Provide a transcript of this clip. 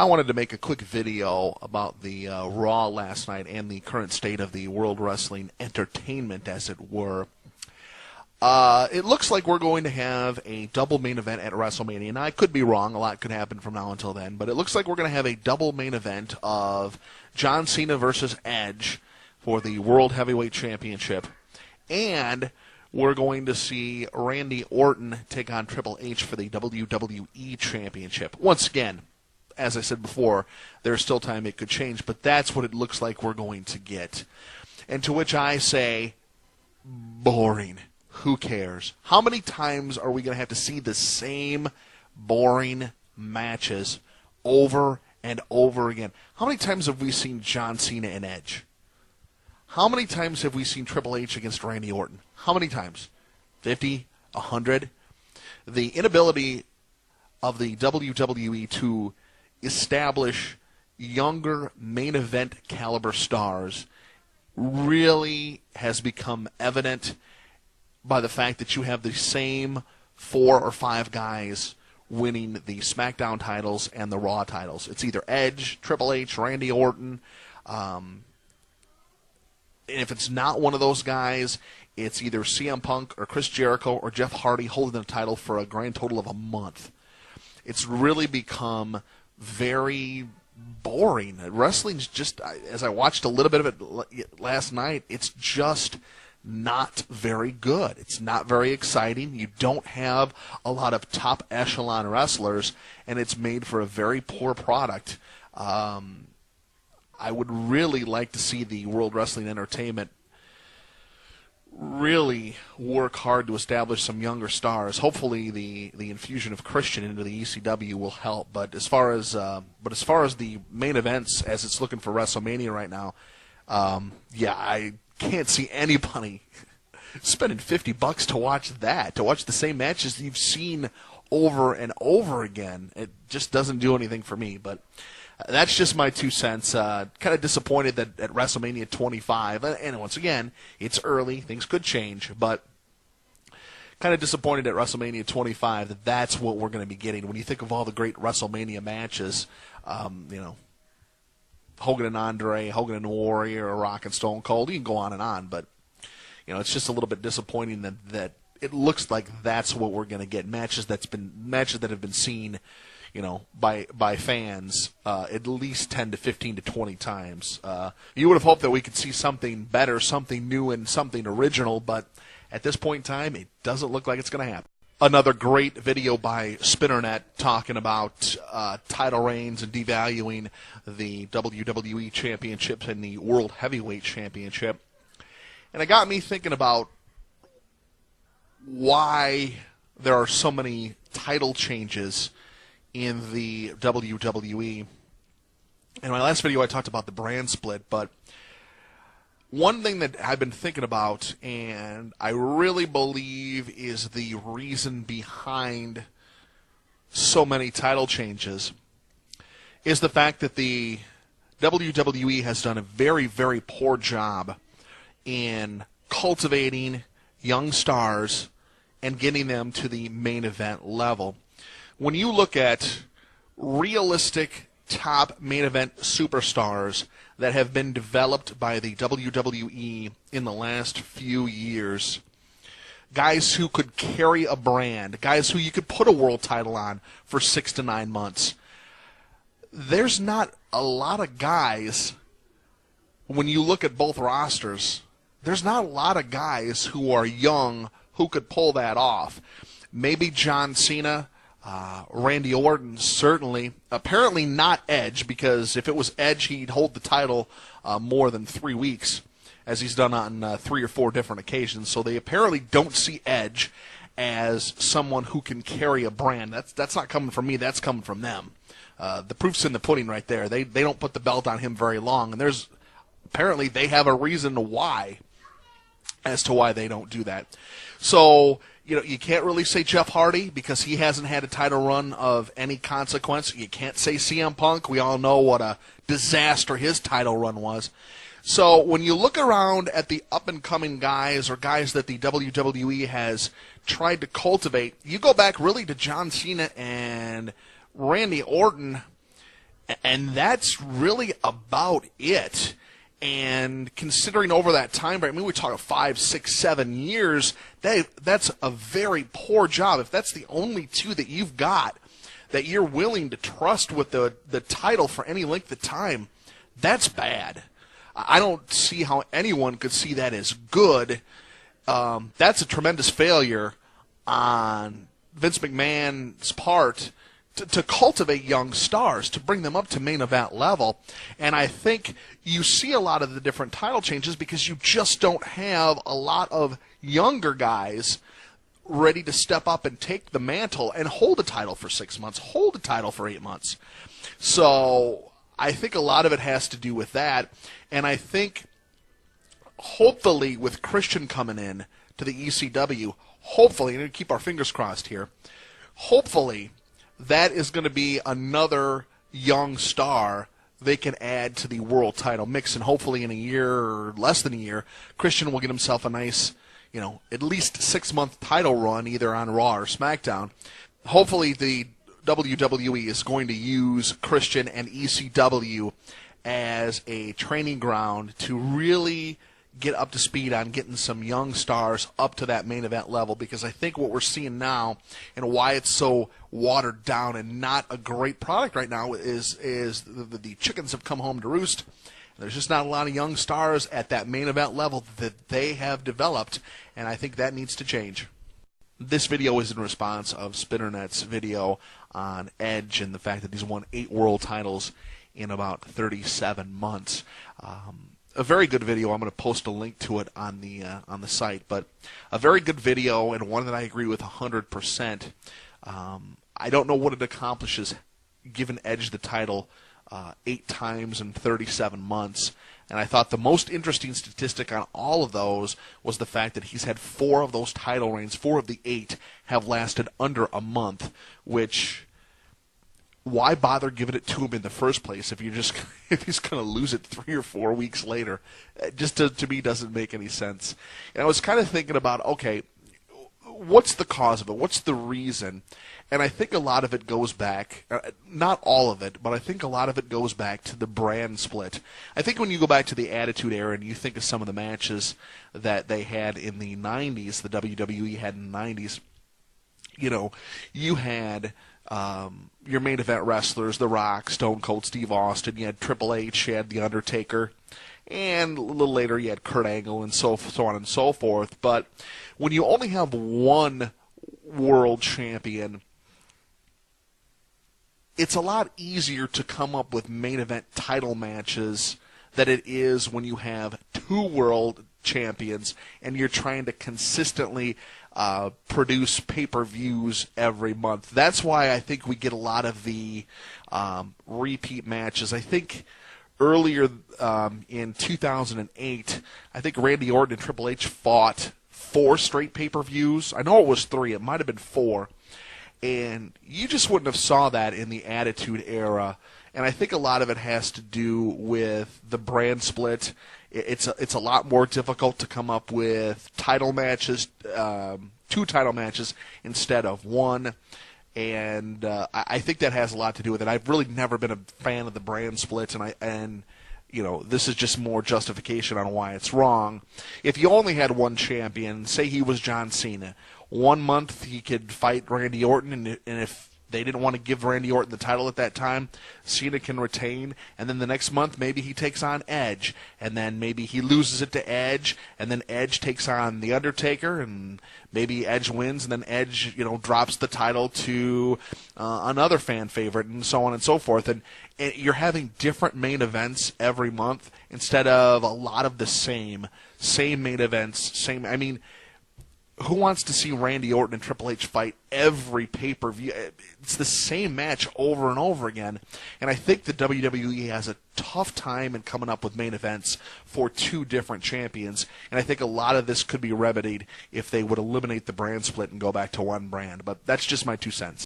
I wanted to make a quick video about the Raw last night and the current state of the World Wrestling Entertainment, as it were. It looks like we're going to have a double main event at WrestleMania. And I could be wrong. A lot could happen from now until then. But it looks like we're going to have a double main event of John Cena versus Edge for the World Heavyweight Championship. And we're going to see Randy Orton take on Triple H for the WWE Championship. Once again, as I said before, there's still time it could change, but that's what it looks like we're going to get. And to which I say, boring. Who cares? How many times are we going to have to see the same boring matches over and over again? How many times have we seen John Cena and Edge? How many times have we seen Triple H against Randy Orton? How many times? 50? 100? The inability of the WWE to establish younger main event caliber stars really has become evident by the fact that you have the same 4 or 5 guys winning the SmackDown titles and the Raw titles. It's either Edge, Triple H, Randy Orton. And if it's not one of those guys, it's either CM Punk or Chris Jericho or Jeff Hardy holding the title for a grand total of a month. It's really become very boring. Wrestling's just, as I watched a little bit of it last night, it's just not very good. It's not very exciting. You don't have a lot of top echelon wrestlers, and it's made for a very poor product. I would really like to see the World Wrestling Entertainment really work hard to establish some younger stars. Hopefully, the infusion of Christian into the ECW will help. But as far as the main events, as it's looking for WrestleMania right now, I can't see anybody spending $50 to watch that, to watch the same matches you've seen over and over again. It just doesn't do anything for me. But that's just my 2 cents. Kind of disappointed that at WrestleMania 25, and once again, it's early, things could change, but kind of disappointed at WrestleMania 25 that that's what we're going to be getting. When you think of all the great WrestleMania matches, Hogan and Andre, Hogan and Warrior, Rock and Stone Cold, you can go on, but it's just a little bit disappointing that it looks like that's what we're going to get. Matches that have been seen by fans at least 10 to 15 to 20 times. You would have hoped that we could see something better, something new, and something original, but at this point in time, it doesn't look like it's going to happen. Another great video by Spinnernet talking about title reigns and devaluing the WWE Championship and the World Heavyweight Championship. And it got me thinking about why there are so many title changes in the WWE. In my last video, I talked about the brand split, but one thing that I've been thinking about, and I really believe is the reason behind so many title changes, is the fact that the WWE has done a very, very poor job in cultivating young stars and getting them to the main event level. When you look at realistic top main event superstars that have been developed by the WWE in the last few years, guys who could carry a brand, guys who you could put a world title on for 6 to 9 months, there's not a lot of guys, when you look at both rosters, there's not a lot of guys who are young who could pull that off. Maybe John Cena, Randy Orton, certainly. Apparently not Edge, because if it was Edge, he'd hold the title more than 3 weeks, as he's done on 3 or 4 different occasions. So they apparently don't see Edge as someone who can carry a brand. That's not coming from me. That's coming from them. The proof's in the pudding right there. They don't put the belt on him very long, and apparently they have a reason why, as to why they don't do that. So you can't really say Jeff Hardy because he hasn't had a title run of any consequence. You can't say CM Punk. We all know what a disaster his title run was. So when you look around at the up-and-coming guys or guys that the WWE has tried to cultivate, you go back really to John Cena and Randy Orton, And that's really about it. And considering over that time frame, I mean, we're talking 5, 6, 7 years, that's a very poor job. If that's the only two that you've got that you're willing to trust with the title for any length of time, that's bad. I don't see how anyone could see that as good. That's a tremendous failure on Vince McMahon's part to cultivate young stars, to bring them up to main event level. And I think you see a lot of the different title changes because you just don't have a lot of younger guys ready to step up and take the mantle and hold a title for 6 months, hold a title for 8 months. So I think a lot of it has to do with that. And I think hopefully with Christian coming in to the ECW, hopefully, and keep our fingers crossed here, hopefully that is going to be another young star they can add to the world title mix, and hopefully in a year or less than a year, Christian will get himself a nice, at least 6-month title run either on Raw or SmackDown. Hopefully the WWE is going to use Christian and ECW as a training ground to really get up to speed on getting some young stars up to that main event level, because I think what we're seeing now and why it's so watered down and not a great product right now is the chickens have come home to roost. There's just not a lot of young stars at that main event level that they have developed, and I think that needs to change. This video is in response of Spinnernet's video on Edge and the fact that he's won 8 world titles in about 37 months. A very good video. I'm going to post a link to it on the site, but a very good video and one that I agree with 100%. I don't know what it accomplishes giving Edge the title 8 times in 37 months, and I thought the most interesting statistic on all of those was the fact that he's had 4 of those title reigns, 4 of the 8 have lasted under a month, which, why bother giving it to him in the first place if he's going to lose it 3 or 4 weeks later? It just to me doesn't make any sense. And I was kind of thinking about, okay, what's the cause of it? What's the reason? And I think a lot of it goes back, not all of it, but I think a lot of it goes back to the brand split. I think when you go back to the Attitude Era and you think of some of the matches that they had in the 90s, the WWE had in the 90s, you had your main event wrestlers, The Rock, Stone Cold Steve Austin, you had Triple H, you had The Undertaker, and a little later you had Kurt Angle and so on and so forth. But when you only have one world champion, it's a lot easier to come up with main event title matches than it is when you have 2 world champions and you're trying to consistently produce pay-per-views every month. That's why I think we get a lot of the repeat matches. I think earlier in 2008, I think Randy Orton and Triple H fought 4 straight pay-per-views. I know it was 3. It might have been 4. And you just wouldn't have saw that in the Attitude Era. And I think a lot of it has to do with the brand split. It's a lot more difficult to come up with title matches, 2 title matches instead of 1. And I think that has a lot to do with it. I've really never been a fan of the brand splits, and this is just more justification on why it's wrong. If you only had one champion, say he was John Cena, 1 month he could fight Randy Orton, and if they didn't want to give Randy Orton the title at that time, Cena can retain, and then the next month maybe he takes on Edge, and then maybe he loses it to Edge, and then Edge takes on The Undertaker, and maybe Edge wins, and then Edge, drops the title to another fan favorite, and so on and so forth. And you're having different main events every month instead of a lot of the same main events, who wants to see Randy Orton and Triple H fight every pay-per-view? It's the same match over and over again. And I think the WWE has a tough time in coming up with main events for 2 different champions. And I think a lot of this could be remedied if they would eliminate the brand split and go back to one brand. But that's just my 2 cents.